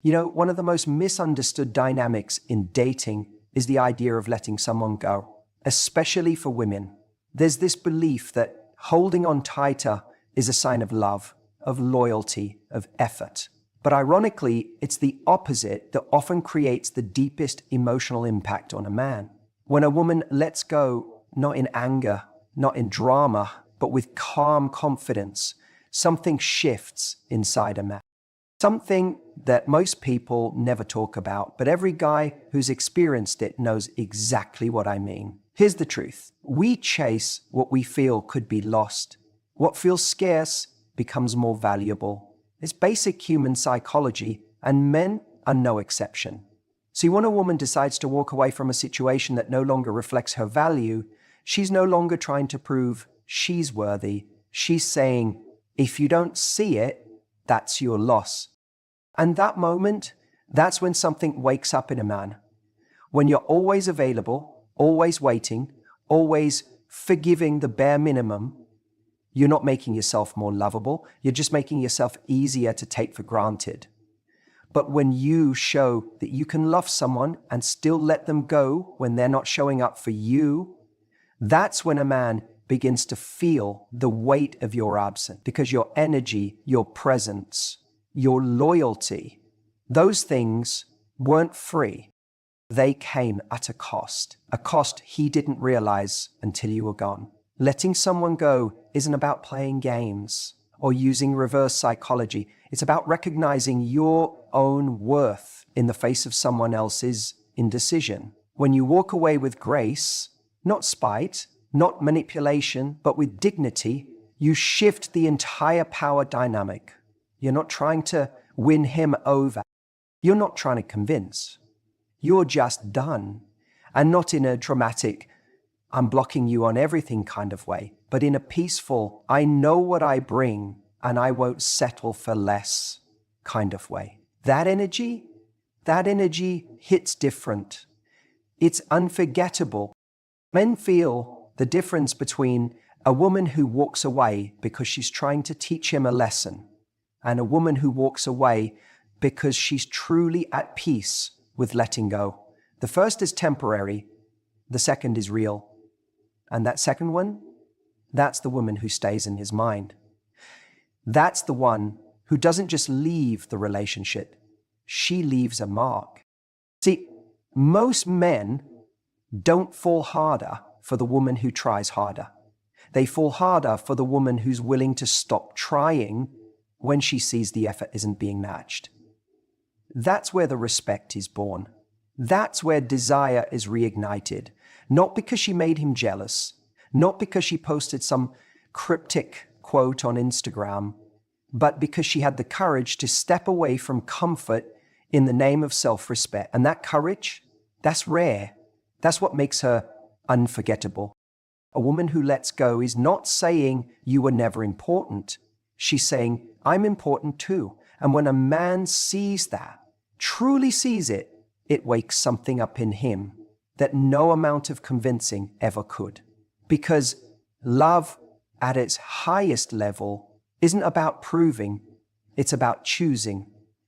One of the most misunderstood dynamics in dating is the idea of letting someone go, especially for women. There's this belief that holding on tighter is a sign of love, of loyalty, of effort. But ironically, it's the opposite that often creates the deepest emotional impact on a man. When a woman lets go, not in anger, not in drama, but with calm confidence, something shifts inside a man. Something that most people never talk about, but every guy who's experienced it knows exactly what I mean. Here's the truth. We chase what we feel could be lost. What feels scarce becomes more valuable. It's basic human psychology, and men are no exception. See, when a woman decides to walk away from a situation that no longer reflects her value, she's no longer trying to prove she's worthy. She's saying, if you don't see it, that's your loss. And that moment, that's when something wakes up in a man. When you're always available, always waiting, always forgiving the bare minimum, you're not making yourself more lovable, you're just making yourself easier to take for granted. But when you show that you can love someone and still let them go when they're not showing up for you, that's when a man begins to feel the weight of your absence, because your energy, your presence, your loyalty, those things weren't free. They came at a cost he didn't realize until you were gone. Letting someone go isn't about playing games or using reverse psychology. It's about recognizing your own worth in the face of someone else's indecision. When you walk away with grace, not spite, not manipulation, but with dignity, you shift the entire power dynamic. You're not trying to win him over. You're not trying to convince. You're just done. And not in a dramatic, I'm blocking you on everything kind of way, but in a peaceful, I know what I bring and I won't settle for less kind of way. That energy hits different. It's unforgettable. Men feel the difference between a woman who walks away because she's trying to teach him a lesson and a woman who walks away because she's truly at peace with letting go. The first is temporary, the second is real. And that second one, that's the woman who stays in his mind. That's the one who doesn't just leave the relationship, she leaves a mark. See, most men don't fall harder for the woman who tries harder. They fall harder for the woman who's willing to stop trying when she sees the effort isn't being matched. That's where the respect is born. That's where desire is reignited. Not because she made him jealous, not because she posted some cryptic quote on Instagram, but because she had the courage to step away from comfort in the name of self-respect. And that courage, that's rare. That's what makes her unforgettable. A woman who lets go is not saying you were never important. She's saying, I'm important too. And when a man sees that, truly sees it, it wakes something up in him that no amount of convincing ever could. Because love at its highest level isn't about proving, it's about choosing.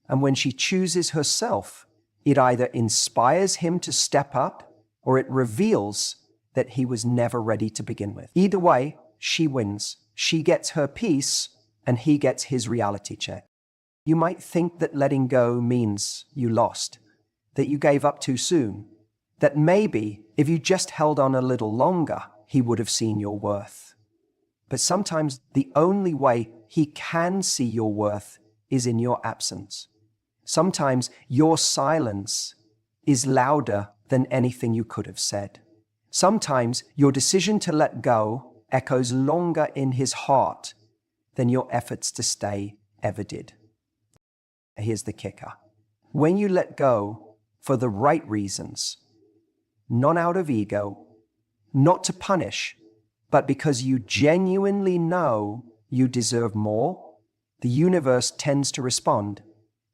And when she chooses herself, it either inspires him to step up or it reveals that he was never ready to begin with. Either way, she wins. She gets her peace and he gets his reality check. You might think that letting go means you lost, that you gave up too soon, that maybe if you just held on a little longer, he would have seen your worth. But sometimes the only way he can see your worth is in your absence. Sometimes your silence is louder than anything you could have said. Sometimes your decision to let go echoes longer in his heart than your efforts to stay ever did. Here's the kicker. When you let go for the right reasons, not out of ego, not to punish, but because you genuinely know you deserve more, the universe tends to respond.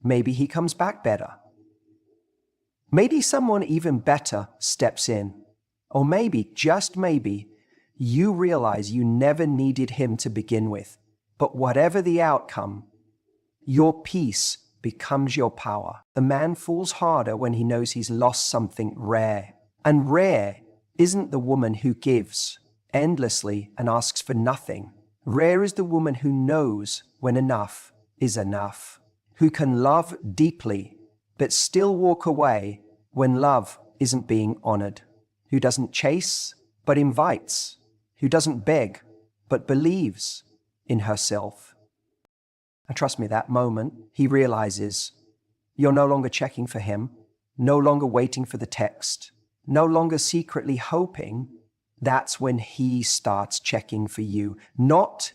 Maybe he comes back better. Maybe someone even better steps in. Or maybe, just maybe, you realize you never needed him to begin with. But whatever the outcome, your peace becomes your power. The man falls harder when he knows he's lost something rare. And rare isn't the woman who gives endlessly and asks for nothing. Rare is the woman who knows when enough is enough, who can love deeply but still walk away when love isn't being honored, who doesn't chase but invites, who doesn't beg but believes in herself. And trust me, that moment he realizes you're no longer checking for him, no longer waiting for the text, no longer secretly hoping. That's when he starts checking for you, not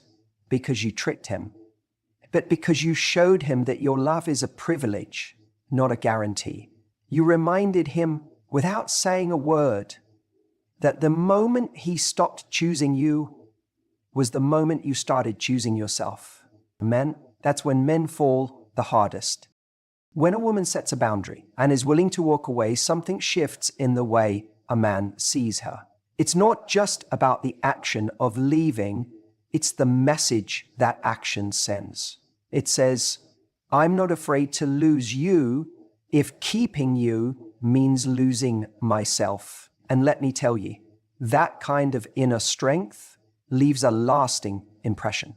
because you tricked him, but because you showed him that your love is a privilege, not a guarantee. You reminded him without saying a word that the moment he stopped choosing you was the moment you started choosing yourself. Men, that's when men fall the hardest. When a woman sets a boundary and is willing to walk away, something shifts in the way a man sees her. It's not just about the action of leaving, it's the message that action sends. It says, I'm not afraid to lose you if keeping you means losing myself. And let me tell you, that kind of inner strength leaves a lasting impression.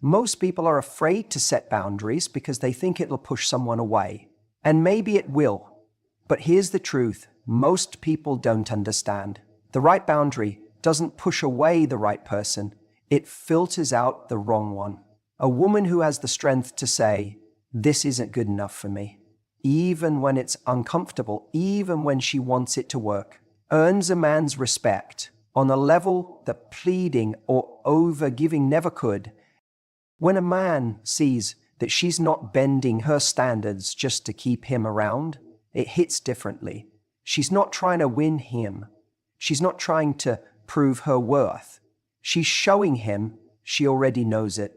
Most people are afraid to set boundaries because they think it'll push someone away. And maybe it will. But here's the truth. Most people don't understand. The right boundary doesn't push away the right person. It filters out the wrong one. A woman who has the strength to say, this isn't good enough for me, even when it's uncomfortable, even when she wants it to work, earns a man's respect on a level that pleading or over-giving never could. When a man sees that she's not bending her standards just to keep him around, it hits differently. She's not trying to win him. She's not trying to prove her worth. She's showing him she already knows it.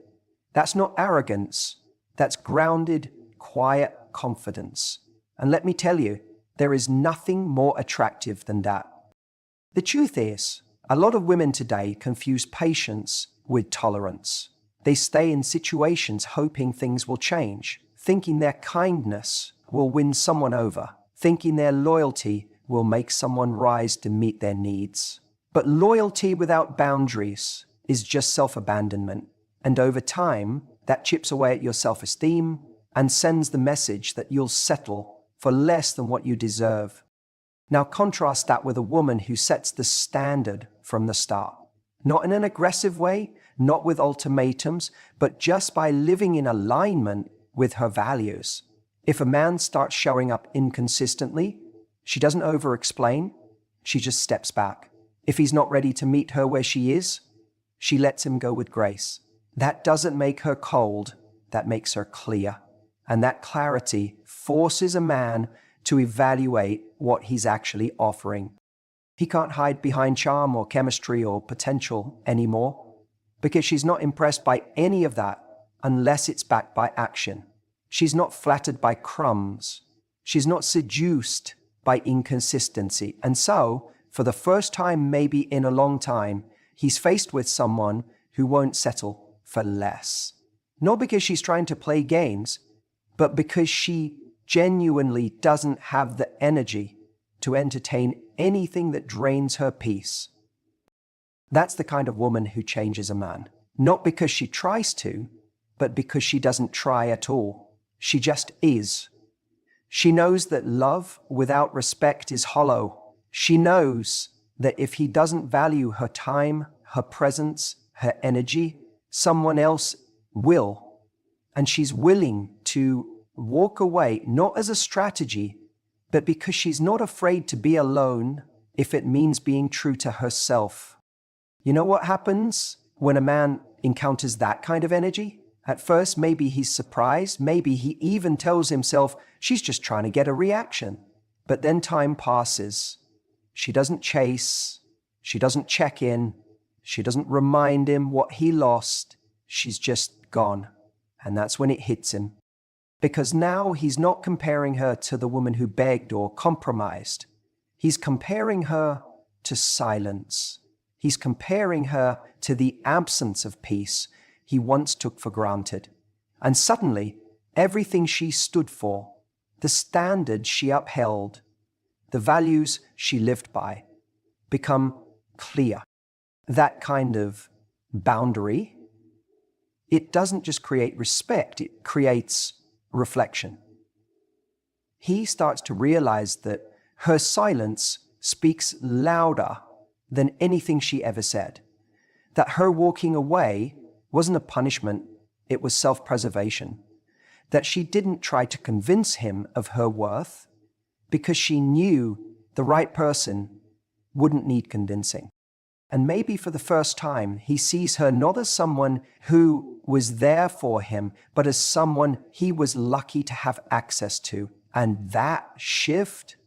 That's not arrogance. That's grounded, quiet confidence. And let me tell you, there is nothing more attractive than that. The truth is, a lot of women today confuse patience with tolerance. They stay in situations hoping things will change, thinking their kindness will win someone over, thinking their loyalty will make someone rise to meet their needs. But loyalty without boundaries is just self-abandonment. And over time, that chips away at your self-esteem and sends the message that you'll settle for less than what you deserve. Now contrast that with a woman who sets the standard from the start. Not in an aggressive way, not with ultimatums, but just by living in alignment with her values. If a man starts showing up inconsistently, she doesn't over-explain, she just steps back. If he's not ready to meet her where she is, she lets him go with grace. That doesn't make her cold, that makes her clear. And that clarity forces a man to evaluate what he's actually offering. He can't hide behind charm or chemistry or potential anymore, because she's not impressed by any of that unless it's backed by action. She's not flattered by crumbs. She's not seduced by inconsistency. And so, for the first time maybe in a long time, he's faced with someone who won't settle for less. Not because she's trying to play games, but because she genuinely doesn't have the energy to entertain anything that drains her peace. That's the kind of woman who changes a man. Not because she tries to, but because she doesn't try at all. She just is. She knows that love without respect is hollow. She knows that if he doesn't value her time, her presence, her energy, someone else will. And she's willing to walk away, not as a strategy, but because she's not afraid to be alone if it means being true to herself. You know what happens when a man encounters that kind of energy? At first, maybe he's surprised, maybe he even tells himself she's just trying to get a reaction. But then time passes. She doesn't chase, she doesn't check in, she doesn't remind him what he lost. She's just gone. And that's when it hits him. Because now he's not comparing her to the woman who begged or compromised. He's comparing her to silence. He's comparing her to the absence of peace he once took for granted. And suddenly, everything she stood for, the standards she upheld, the values she lived by, become clear. That kind of boundary, it doesn't just create respect, it creates reflection. He starts to realize that her silence speaks louder than anything she ever said. That her walking away wasn't a punishment, it was self-preservation. That she didn't try to convince him of her worth because she knew the right person wouldn't need convincing. And maybe for the first time, he sees her not as someone who was there for him, but as someone he was lucky to have access to. And that shift,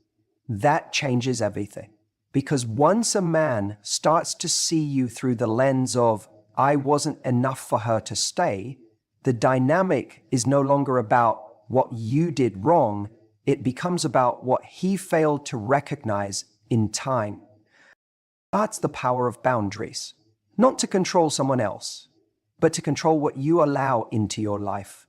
that changes everything. Because once a man starts to see you through the lens of, I wasn't enough for her to stay, the dynamic is no longer about what you did wrong, it becomes about what he failed to recognize in time. That's the power of boundaries. Not to control someone else, but to control what you allow into your life.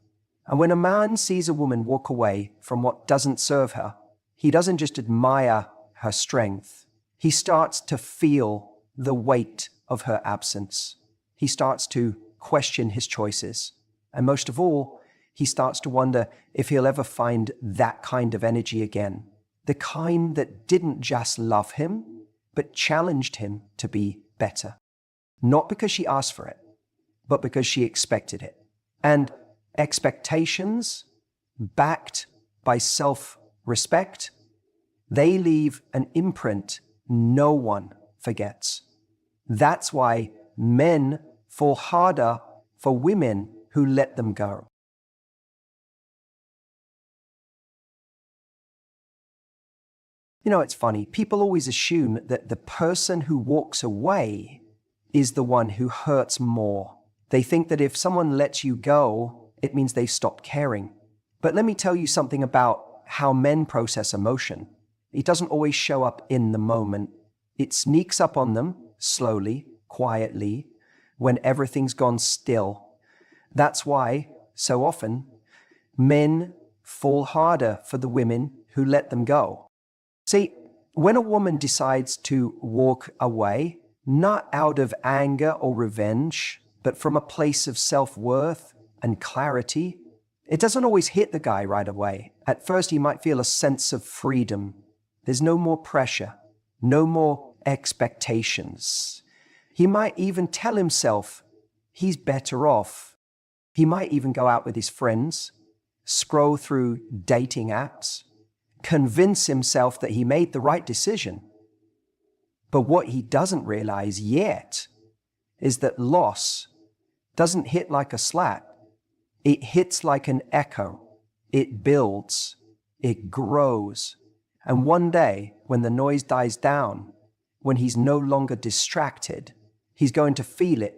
And when a man sees a woman walk away from what doesn't serve her, he doesn't just admire her strength. He starts to feel the weight of her absence. He starts to question his choices. And most of all, he starts to wonder if he'll ever find that kind of energy again. The kind that didn't just love him, but challenged him to be better. Not because she asked for it, but because she expected it. And expectations, backed by self-respect, they leave an imprint no one forgets. That's why men fall harder for women who let them go. You know, it's funny. People always assume that the person who walks away is the one who hurts more. They think that if someone lets you go, it means they've stopped caring. But let me tell you something about how men process emotion. It doesn't always show up in the moment. It sneaks up on them slowly, quietly, when everything's gone still. That's why, so often, men fall harder for the women who let them go. See, when a woman decides to walk away, not out of anger or revenge, but from a place of self-worth and clarity, it doesn't always hit the guy right away. At first, he might feel a sense of freedom. There's no more pressure, no more expectations. He might even tell himself he's better off. He might even go out with his friends, scroll through dating apps, convince himself that he made the right decision. But what he doesn't realize yet is that loss doesn't hit like a slap. It hits like an echo. It builds. It grows. And one day, when the noise dies down, when he's no longer distracted, he's going to feel it.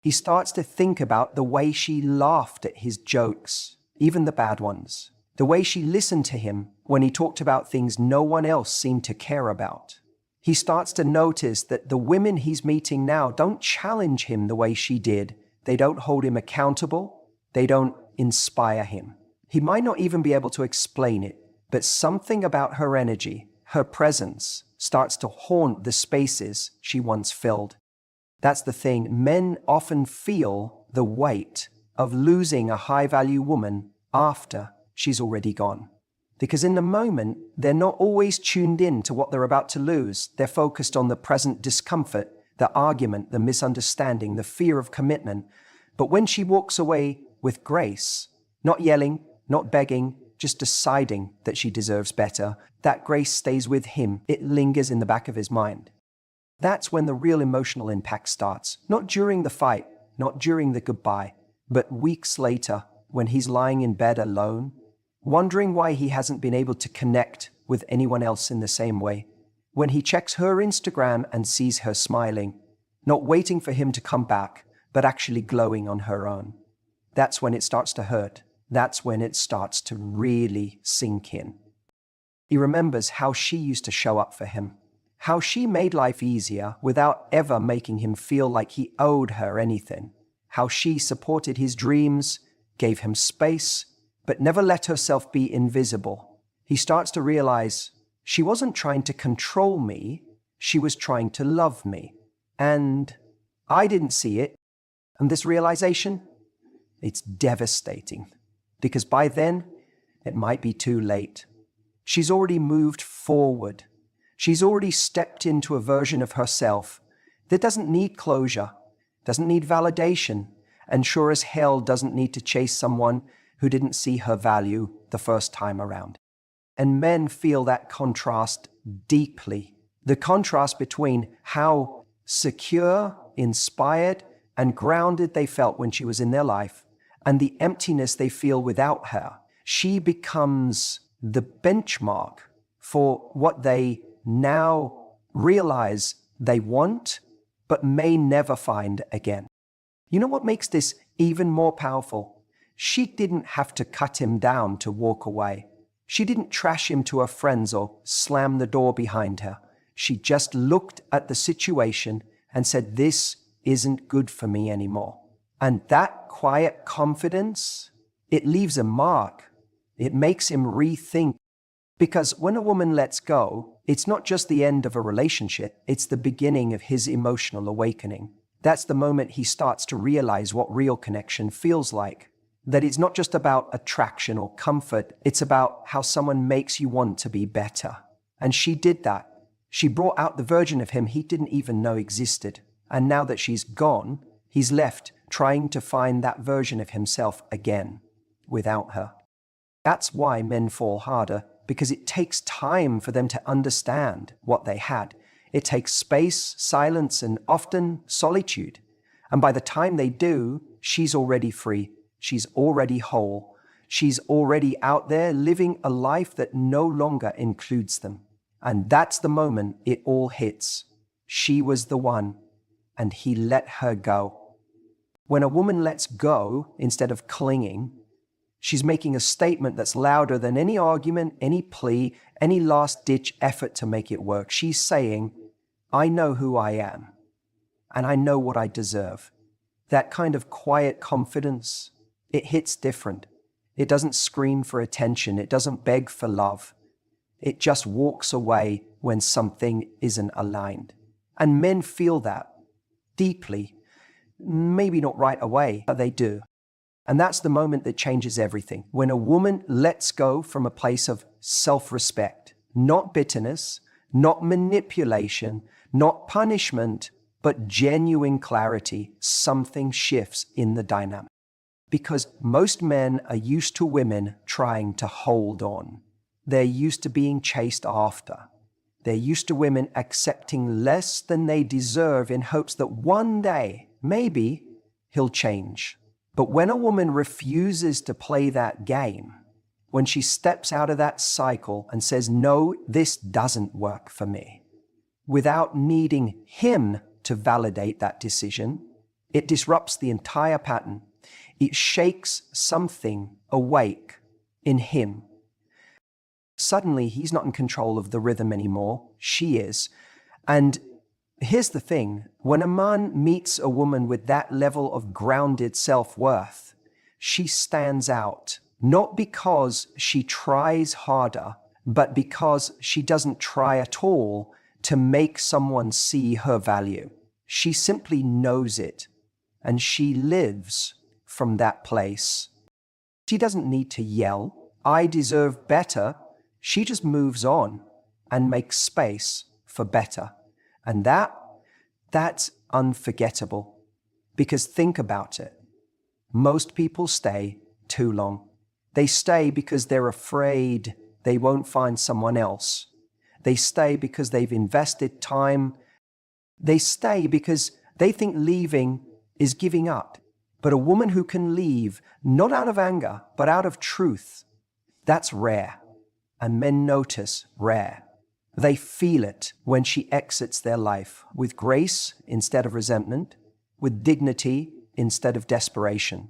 He starts to think about the way she laughed at his jokes, even the bad ones. The way she listened to him when he talked about things no one else seemed to care about. He starts to notice that the women he's meeting now don't challenge him the way she did. They don't hold him accountable. They don't inspire him. He might not even be able to explain it, but something about her energy, her presence, starts to haunt the spaces she once filled. That's the thing. Men often feel the weight of losing a high-value woman after she's already gone. Because in the moment, they're not always tuned in to what they're about to lose. They're focused on the present discomfort, the argument, the misunderstanding, the fear of commitment. But when she walks away with grace, not yelling, not begging, just deciding that she deserves better, that grace stays with him. It lingers in the back of his mind. That's when the real emotional impact starts. Not during the fight, not during the goodbye, but weeks later, when he's lying in bed alone, wondering why he hasn't been able to connect with anyone else in the same way. When he checks her Instagram and sees her smiling, not waiting for him to come back, but actually glowing on her own. That's when it starts to hurt. That's when it starts to really sink in. He remembers how she used to show up for him, how she made life easier without ever making him feel like he owed her anything, how she supported his dreams, gave him space, but never let herself be invisible. He starts to realize she wasn't trying to control me, she was trying to love me. And I didn't see it. And this realization, it's devastating. Because by then, it might be too late. She's already moved forward. She's already stepped into a version of herself that doesn't need closure, doesn't need validation, and sure as hell doesn't need to chase someone who didn't see her value the first time around. And men feel that contrast deeply. The contrast between how secure, inspired, and grounded they felt when she was in their life, and the emptiness they feel without her. She becomes the benchmark for what they now realize they want, but may never find again. You know what makes this even more powerful? She didn't have to cut him down to walk away. She didn't trash him to her friends or slam the door behind her. She just looked at the situation and said, "This isn't good for me anymore." And that quiet confidence, it leaves a mark. It makes him rethink. Because when a woman lets go, it's not just the end of a relationship, it's the beginning of his emotional awakening. That's the moment he starts to realize what real connection feels like. That it's not just about attraction or comfort, it's about how someone makes you want to be better. And she did that. She brought out the version of him he didn't even know existed. And now that she's gone, he's left trying to find that version of himself again, without her. That's why men fall harder, because it takes time for them to understand what they had. It takes space, silence, and often solitude. And by the time they do, she's already free. She's already whole. She's already out there living a life that no longer includes them. And that's the moment it all hits. She was the one, and he let her go. When a woman lets go instead of clinging, she's making a statement that's louder than any argument, any plea, any last-ditch effort to make it work. She's saying, "I know who I am, and I know what I deserve." That kind of quiet confidence, it hits different. It doesn't scream for attention. It doesn't beg for love. It just walks away when something isn't aligned. And men feel that deeply. Maybe not right away, but they do. And that's the moment that changes everything. When a woman lets go from a place of self-respect, not bitterness, not manipulation, not punishment, but genuine clarity, something shifts in the dynamic. Because most men are used to women trying to hold on. They're used to being chased after. They're used to women accepting less than they deserve in hopes that one day, maybe, he'll change. But when a woman refuses to play that game, when she steps out of that cycle and says, "No, this doesn't work for me," without needing him to validate that decision, it disrupts the entire pattern. It shakes something awake in him. Suddenly, he's not in control of the rhythm anymore. She is. And here's the thing. When a man meets a woman with that level of grounded self-worth, she stands out, not because she tries harder, but because she doesn't try at all to make someone see her value. She simply knows it, and she lives from that place. She doesn't need to yell, "I deserve better." She just moves on and makes space for better. And that's unforgettable. Because think about it. Most people stay too long. They stay because they're afraid they won't find someone else. They stay because they've invested time. They stay because they think leaving is giving up. But a woman who can leave, not out of anger, but out of truth, that's rare. And men notice rare. They feel it when she exits their life with grace instead of resentment, with dignity instead of desperation.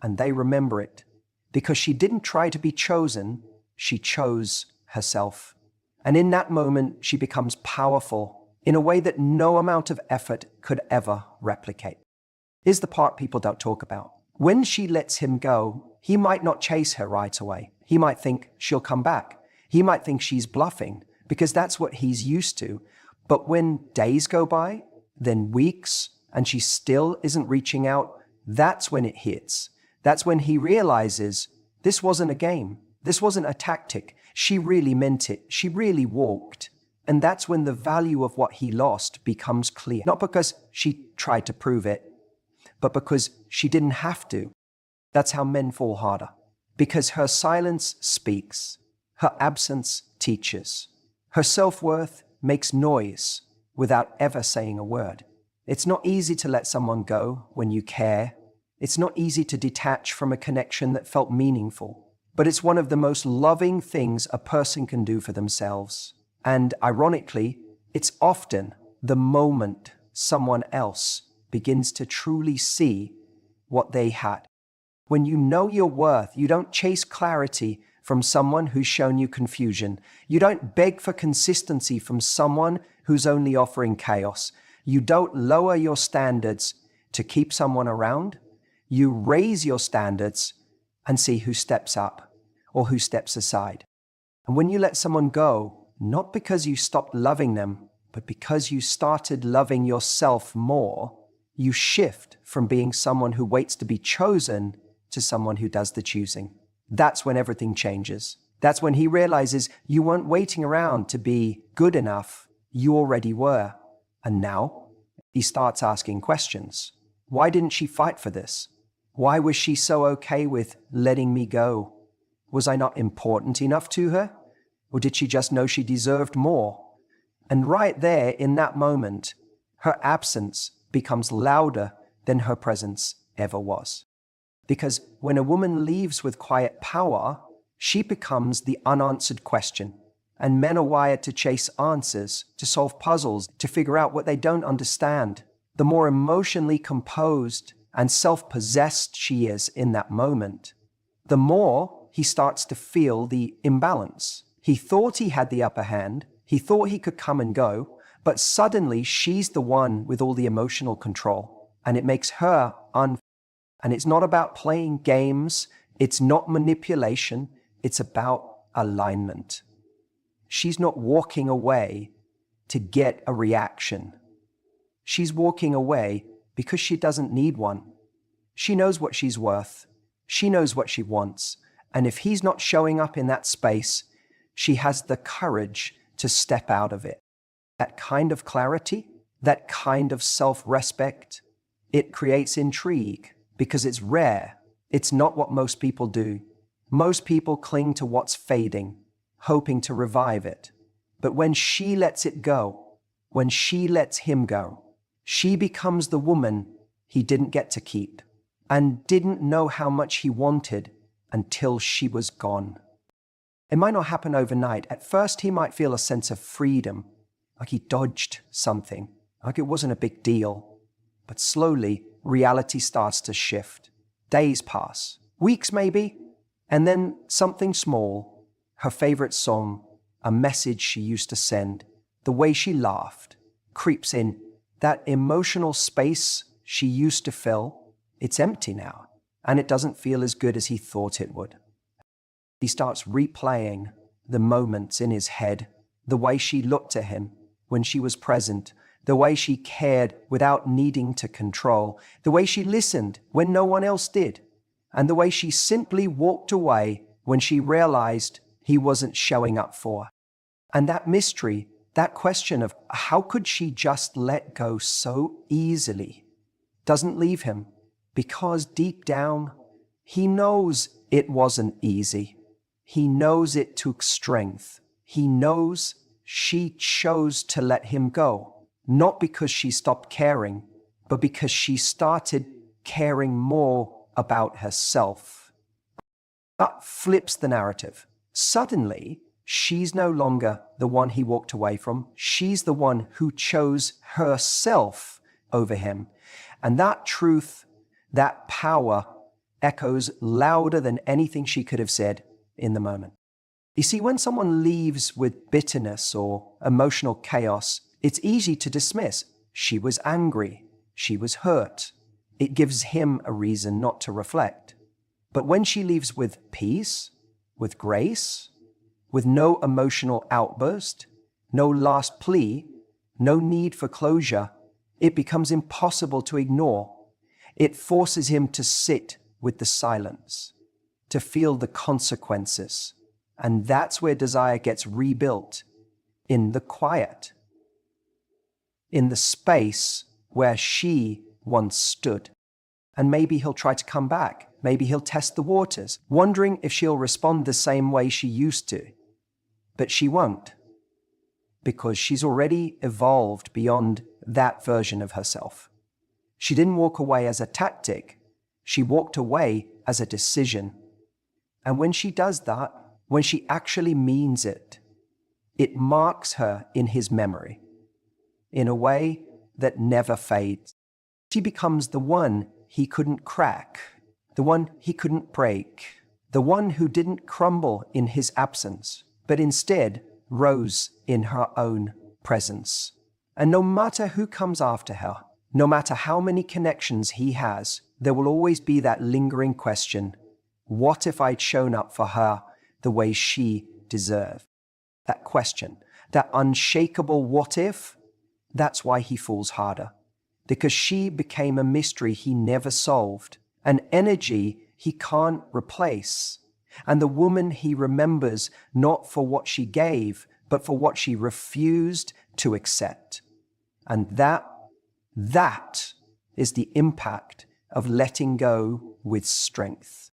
And they remember it because she didn't try to be chosen, she chose herself. And in that moment, she becomes powerful in a way that no amount of effort could ever replicate. Here's the part people don't talk about. When she lets him go, he might not chase her right away. He might think she'll come back. He might think she's bluffing because that's what he's used to. But when days go by, then weeks, and she still isn't reaching out, that's when it hits. That's when he realizes this wasn't a game. This wasn't a tactic. She really meant it. She really walked. And that's when the value of what he lost becomes clear. Not because she tried to prove it, but because she didn't have to. That's how men fall harder. Because her silence speaks. Her absence teaches. Her self-worth makes noise without ever saying a word. It's not easy to let someone go when you care. It's not easy to detach from a connection that felt meaningful. But it's one of the most loving things a person can do for themselves. And ironically, it's often the moment someone else begins to truly see what they had. When you know your worth, you don't chase clarity from someone who's shown you confusion. You don't beg for consistency from someone who's only offering chaos. You don't lower your standards to keep someone around. You raise your standards and see who steps up or who steps aside. And when you let someone go, not because you stopped loving them, but because you started loving yourself more, you shift from being someone who waits to be chosen to someone who does the choosing. That's when everything changes. That's when he realizes you weren't waiting around to be good enough. You already were. And now he starts asking questions. Why didn't she fight for this? Why was she so okay with letting me go? Was I not important enough to her? Or did she just know she deserved more? And right there in that moment, her absence becomes louder than her presence ever was. Because when a woman leaves with quiet power, she becomes the unanswered question. And men are wired to chase answers, to solve puzzles, to figure out what they don't understand. The more emotionally composed and self-possessed she is in that moment, the more he starts to feel the imbalance. He thought he had the upper hand. He thought he could come and go, but suddenly she's the one with all the emotional control. And it makes her unfair. And it's not about playing games. It's not manipulation. It's about alignment. She's not walking away to get a reaction. She's walking away because she doesn't need one. She knows what she's worth. She knows what she wants. And if he's not showing up in that space, she has the courage to step out of it. That kind of clarity, that kind of self-respect, it creates intrigue because it's rare. It's not what most people do. Most people cling to what's fading, hoping to revive it. But when she lets it go, when she lets him go, she becomes the woman he didn't get to keep and didn't know how much he wanted until she was gone. It might not happen overnight. At first, he might feel a sense of freedom, like he dodged something, like it wasn't a big deal. But slowly, reality starts to shift. Days pass, weeks maybe, and then something small, her favorite song, a message she used to send, the way she laughed, creeps in. That emotional space she used to fill, it's empty now, and it doesn't feel as good as he thought it would. He starts replaying the moments in his head, the way she looked at him when she was present, the way she cared without needing to control, the way she listened when no one else did, and the way she simply walked away when she realized he wasn't showing up for her. And that mystery, that question of how could she just let go so easily, doesn't leave him, because deep down, he knows it wasn't easy. He knows it took strength. He knows she chose to let him go. Not because she stopped caring, but because she started caring more about herself. That flips the narrative. Suddenly, she's no longer the one he walked away from. She's the one who chose herself over him. And that truth, that power, echoes louder than anything she could have said in the moment. You see, when someone leaves with bitterness or emotional chaos, it's easy to dismiss. She was angry. She was hurt. It gives him a reason not to reflect. But when she leaves with peace, with grace, with no emotional outburst, no last plea, no need for closure, it becomes impossible to ignore. It forces him to sit with the silence, to feel the consequences. And that's where desire gets rebuilt, in the quiet, in the space where she once stood. And maybe he'll try to come back. Maybe he'll test the waters, wondering if she'll respond the same way she used to. But she won't, because she's already evolved beyond that version of herself. She didn't walk away as a tactic. She walked away as a decision. And when she does that, when she actually means it, it marks her in his memory in a way that never fades. She becomes the one he couldn't crack, the one he couldn't break, the one who didn't crumble in his absence, but instead rose in her own presence. And no matter who comes after her, no matter how many connections he has, there will always be that lingering question, what if I'd shown up for her the way she deserved? That question, that unshakable what if, that's why he falls harder. Because she became a mystery he never solved, an energy he can't replace, and the woman he remembers not for what she gave, but for what she refused to accept. And that is the impact of letting go with strength.